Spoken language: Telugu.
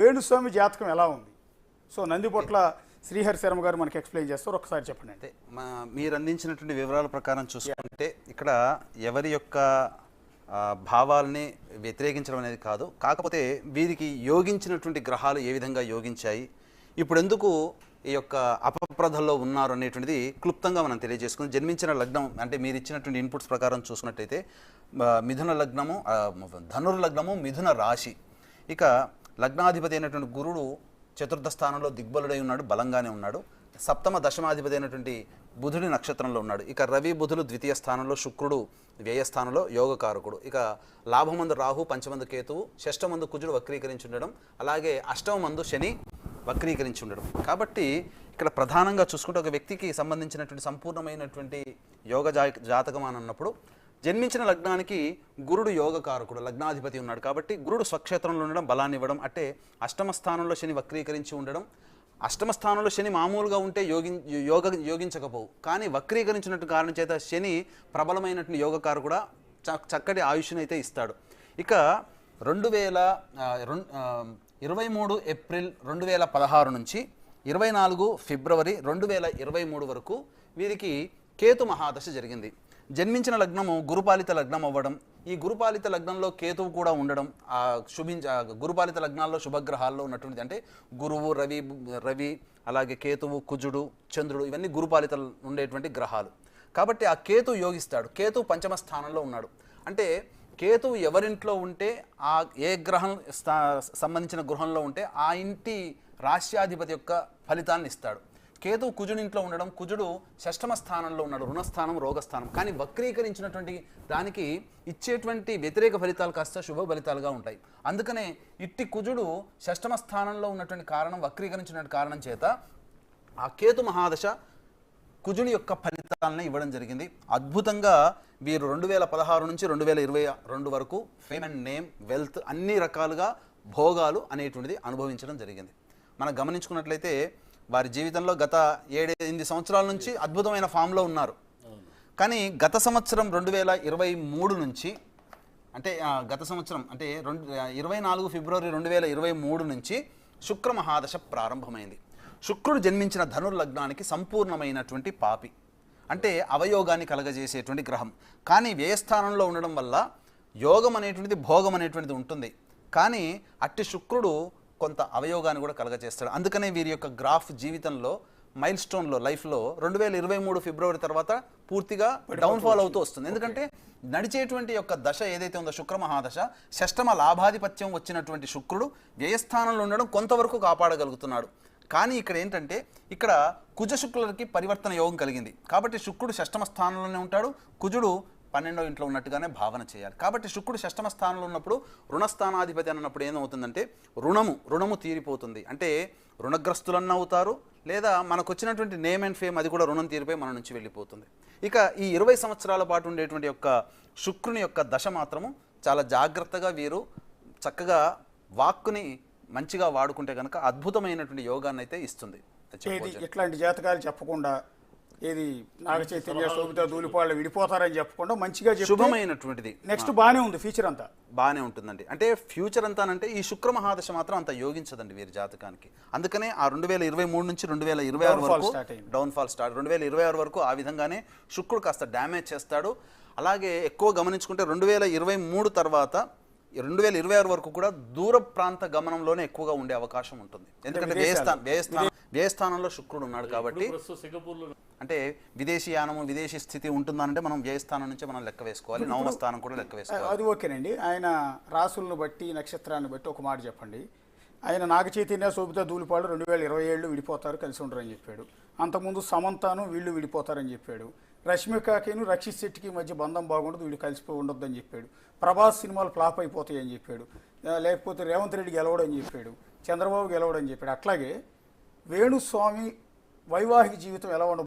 వేణుస్వామి జాతకం ఎలా ఉంది? సో నందిపొట్ల శ్రీహరి శర్మ గారు మనకి ఎక్స్ప్లెయిన్ చేస్తారు, ఒకసారి చెప్పండి. అంటే మీరు అందించినటువంటి వివరాల ప్రకారం చూసుకుంటే ఇక్కడ ఎవరి యొక్క భావాలని వ్యతిరేకించడం అనేది కాదు, కాకపోతే వీరికి యోగించినటువంటి గ్రహాలు ఏ విధంగా యోగించాయి, ఇప్పుడు ఎందుకు ఈ యొక్క అపప్రదల్లో ఉన్నారు అనేటువంటిది క్లుప్తంగా మనం తెలియజేసుకుని, జన్మించిన లగ్నం అంటే మీరు ఇచ్చినటువంటి ఇన్పుట్స్ ప్రకారం చూసుకున్నట్టయితే మిథున లగ్నము, ధనుర్లగ్నము, మిథున రాశి. ఇక లగ్నాధిపతి అయినటువంటి గురుడు చతుర్థ స్థానంలో దిగ్బలుడై ఉన్నాడు, బలంగానే ఉన్నాడు. సప్తమ దశమాధిపతి అయినటువంటి బుధుడి నక్షత్రంలో ఉన్నాడు. ఇక రవి బుధులు ద్వితీయ స్థానంలో, శుక్రుడు వ్యయ స్థానంలో యోగకారకుడు. ఇక లాభమందు రాహు, పంచమందు కేతువు, షష్టమందు కుజుడు వక్రీకరించి ఉండడం, అలాగే అష్టమందు శని వక్రీకరించి ఉండడం. కాబట్టి ఇక్కడ ప్రధానంగా చూసుకుంటే ఒక వ్యక్తికి సంబంధించినటువంటి సంపూర్ణమైనటువంటి యోగ జాతకం అని అన్నప్పుడు జన్మించిన లగ్నానికి గురుడు యోగకారకుడు, లగ్నాధిపతి ఉన్నాడు. కాబట్టి గురుడు స్వక్షేత్రంలో ఉండడం బలాన్ని ఇవ్వడం, అంటే అష్టమ స్థానంలో శని వక్రీకరించి ఉండడం. అష్టమ స్థానంలో శని మామూలుగా ఉంటే యోగించకపోవు, కానీ వక్రీకరించినట్టు కారణం చేత శని ప్రబలమైనటువంటి యోగకారకుడు చక్కటి ఆయుష్ని అయితే ఇస్తాడు. ఇక 23 ఏప్రిల్ 2016 నుంచి 24 ఫిబ్రవరి 2023 వరకు వీరికి కేతు మహాదశ జరిగింది. జన్మించిన లగ్నము గురుపాలిత లగ్నం అవ్వడం, ఈ గురుపాలిత లగ్నంలో కేతువు కూడా ఉండడం, గురుపాలిత లగ్నాల్లో శుభగ్రహాల్లో ఉన్నటువంటి అంటే గురువు, రవి అలాగే కేతువు, కుజుడు, చంద్రుడు, ఇవన్నీ గురుపాలిత ఉండేటువంటి గ్రహాలు. కాబట్టి ఆ కేతు యోగిస్తాడు. కేతు పంచమ స్థానంలో ఉన్నాడు. అంటే కేతువు ఎవరింట్లో ఉంటే ఆ ఏ గ్రహం సంబంధించిన గృహంలో ఉంటే ఆ ఇంటి రాశ్యాధిపతి యొక్క ఫలితాన్ని ఇస్తాడు. కేతువు కుజునింట్లో ఉండడం, కుజుడు షష్టమ స్థానంలో ఉన్నాడు, రుణస్థానం, రోగస్థానం. కానీ వక్రీకరించినటువంటి దానికి ఇచ్చేటువంటి వ్యతిరేక ఫలితాలు కాస్త శుభ ఫలితాలుగా ఉంటాయి. అందుకనే ఇట్టి కుజుడు షష్టమ స్థానంలో ఉన్నటువంటి కారణం, వక్రీకరించినటువంటి కారణం చేత ఆ కేతు మహాదశ కుజుని యొక్క ఫలితాలను ఇవ్వడం జరిగింది. అద్భుతంగా వీరు 2016 నుంచి 2022 వరకు ఫేమ్ అండ్ నేమ్, వెల్త్, అన్ని రకాలుగా భోగాలు అనేటువంటిది అనుభవించడం జరిగింది. మనం గమనించుకున్నట్లయితే వారి జీవితంలో గత 7-8 సంవత్సరాల నుంచి అద్భుతమైన ఫామ్లో ఉన్నారు. కానీ గత సంవత్సరం 2023 నుంచి అంటే గత సంవత్సరం అంటే 24 ఫిబ్రవరి 2023 నుంచి శుక్ర మహాదశ ప్రారంభమైంది. శుక్రుడు జన్మించిన ధనుర్లగ్నానికి సంపూర్ణమైనటువంటి పాపి, అంటే అవయోగాన్ని కలగజేసేటువంటి గ్రహం. కానీ వ్యయస్థానంలో ఉండడం వల్ల యోగం అనేటువంటిది, భోగం అనేటువంటిది ఉంటుంది. కానీ అట్టి శుక్రుడు కొంత అవయోగాన్ని కూడా కలగజేస్తాడు. అందుకనే వీరి యొక్క గ్రాఫ్ జీవితంలో మైల్ స్టోన్లో లైఫ్లో 2023 ఫిబ్రవరి తర్వాత పూర్తిగా డౌన్ఫాల్ అవుతూ వస్తుంది. ఎందుకంటే నడిచేటువంటి యొక్క దశ ఏదైతే ఉందో శుక్ర మహాదశ, షష్టమ లాభాధిపత్యం వచ్చినటువంటి శుక్రుడు వ్యయస్థానంలో ఉండడం కొంతవరకు కాపాడగలుగుతున్నాడు. కానీ ఇక్కడ ఏంటంటే ఇక్కడ కుజ శుక్రులకి పరివర్తన యోగం కలిగింది. కాబట్టి శుక్రుడు షష్టమ స్థానంలోనే ఉంటాడు, కుజుడు 12వ ఇంట్లో ఉన్నట్టుగానే భావన చేయాలి. కాబట్టి శుక్రుడు షష్టమ స్థానంలో ఉన్నప్పుడు రుణస్థానాధిపతి అన్నప్పుడు ఏమవుతుందంటే రుణము తీరిపోతుంది. అంటే రుణగ్రస్తులన్న అవుతారు, లేదా మనకు వచ్చినటువంటి నేమ్ అండ్ ఫేమ్ అది కూడా రుణం తీరిపోయి మన నుంచి వెళ్ళిపోతుంది. ఇక ఈ 20 సంవత్సరాల పాటు ఉండేటువంటి యొక్క శుక్రుని యొక్క దశ మాత్రము చాలా జాగ్రత్తగా వీరు చక్కగా వాక్కుని మంచిగా వాడుకుంటే కనుక అద్భుతమైనటువంటి యోగాన్ని అయితే ఇస్తుంది. ఇట్లాంటి జాతకాలు చెప్పకుండా ఏది నాగ చైతన్య, శోభిత, ధూళిపాళ్ళు విడిపోతారని చెప్పకుండా మంచిగా శుభమైనటువంటిది నెక్స్ట్ బాగానే ఉంది, ఫ్యూచర్ అంతా బాగానే ఉంటుందండి. అంటే ఫ్యూచర్ అంతా అంటే ఈ శుక్ర మహాదశ మాత్రం అంత యోగించదండి వీరి జాతకానికి. అందుకనే ఆ 2023 నుంచి 2026 వరకు డౌన్ఫాల్ స్టార్ట్. 2026 వరకు ఆ విధంగానే శుక్రుడు కాస్త డ్యామేజ్ చేస్తాడు. అలాగే ఎక్కువ గమనించుకుంటే 2023 తర్వాత 2026 వరకు కూడా దూర ప్రాంత గమనంలోనే ఎక్కువగా ఉండే అవకాశం ఉంటుంది. ఎందుకంటే వ్యయస్థానంలో శుక్రుడు ఉన్నాడు. కాబట్టి అంటే విదేశీ యానము, విదేశీ స్థితి ఉంటుందంటే మనం వ్యయస్థానం నుంచే మనం లెక్క వేసుకోవాలి, నవమ స్థానం కూడా లెక్క వేసుకోవాలి. అది ఓకేనండి. ఆయన రాసులను బట్టి, నక్షత్రాన్ని బట్టి ఒక మాట చెప్పండి. ఆయన నాగ చైతన్య, శోభిత, ధూళిపాళ్ళు 2027 విడిపోతారు, కలిసి ఉండరని చెప్పాడు. అంతకుముందు సమంతాను వీళ్ళు విడిపోతారని చెప్పాడు. రష్మికకిను రక్షిత్ శెట్టికి మధ్య బంధం బాగుండదు, వీళ్ళు కలిసిపోయి ఉండొద్దని చెప్పాడు. ప్రభాస్ సినిమాలు ఫ్లాప్ అయిపోతాయని చెప్పాడు. లేకపోతే రేవంత్ రెడ్డి గెలవడని చెప్పాడు, చంద్రబాబు గెలవడని చెప్పాడు. అట్లాగే వేణుస్వామి వైవాహిక జీవితం ఎలా ఉండదు?